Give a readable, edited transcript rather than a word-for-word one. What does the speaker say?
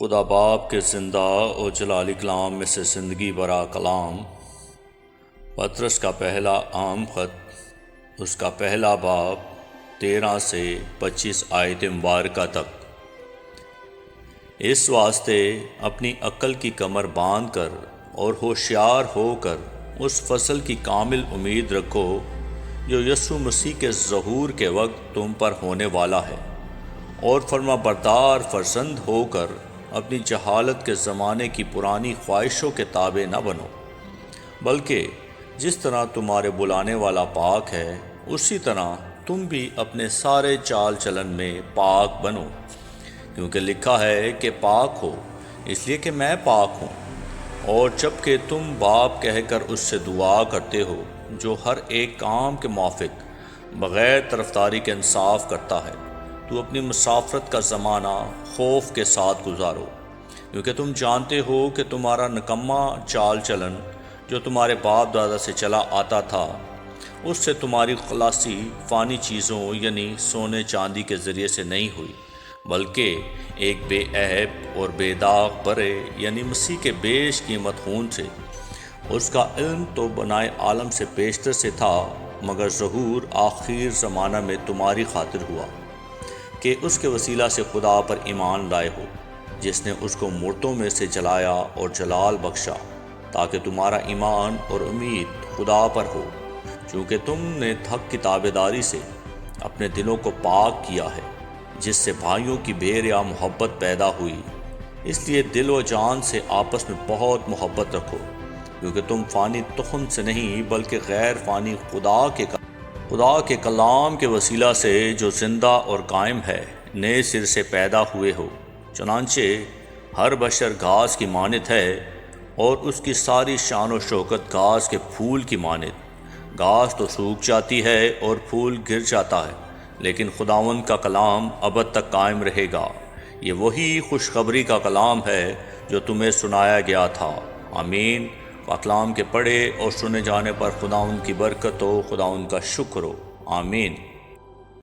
خدا باپ کے زندہ و جلالی کلام میں سے زندگی برا کلام پطرس کا پہلا عام خط، اس کا پہلا باب 13 سے 25 آیت مبارکہ تک۔ اس واسطے اپنی عقل کی کمر باندھ کر اور ہوشیار ہو کر اس فصل کی کامل امید رکھو جو یسوع مسیح کے ظہور کے وقت تم پر ہونے والا ہے، اور فرما بردار فرزند ہو کر اپنی جہالت کے زمانے کی پرانی خواہشوں کے تابع نہ بنو، بلکہ جس طرح تمہارے بلانے والا پاک ہے اسی طرح تم بھی اپنے سارے چال چلن میں پاک بنو، کیونکہ لکھا ہے کہ پاک ہو اس لیے کہ میں پاک ہوں۔ اور جب کہ تم باپ کہہ کر اس سے دعا کرتے ہو جو ہر ایک کام کے موافق بغیر طرفداری کے انصاف کرتا ہے، تو اپنی مسافرت کا زمانہ خوف کے ساتھ گزارو، کیونکہ تم جانتے ہو کہ تمہارا نکما چال چلن جو تمہارے باپ دادا سے چلا آتا تھا، اس سے تمہاری خلاصی فانی چیزوں یعنی سونے چاندی کے ذریعے سے نہیں ہوئی، بلکہ ایک بے عیب اور بے داغ برے یعنی مسیح کے بیش قیمت خون سے۔ اس کا علم تو بنائے عالم سے پیشتر سے تھا، مگر ظہور آخر زمانہ میں تمہاری خاطر ہوا کہ اس کے وسیلہ سے خدا پر ایمان لائے ہو، جس نے اس کو مردوں میں سے جلایا اور جلال بخشا، تاکہ تمہارا ایمان اور امید خدا پر ہو، چونکہ تم نے حق کی تابعداری سے اپنے دلوں کو پاک کیا ہے، جس سے بھائیوں کی بے ریا محبت پیدا ہوئی۔ اس لیے دل و جان سے آپس میں بہت محبت رکھو، کیونکہ تم فانی تخم سے نہیں بلکہ غیر فانی خدا کے کلام کے وسیلہ سے جو زندہ اور قائم ہے نئے سر سے پیدا ہوئے ہو۔ چنانچہ ہر بشر گھاس کی مانند ہے، اور اس کی ساری شان و شوکت گھاس کے پھول کی مانند۔ گھاس تو سوکھ جاتی ہے اور پھول گر جاتا ہے، لیکن خداوند کا کلام ابد تک قائم رہے گا۔ یہ وہی خوشخبری کا کلام ہے جو تمہیں سنایا گیا تھا۔ آمین۔ کلام کے پڑھے اور سنے جانے پر خداوند کی برکت ہو، خداوند کا شکر ہو۔ آمین۔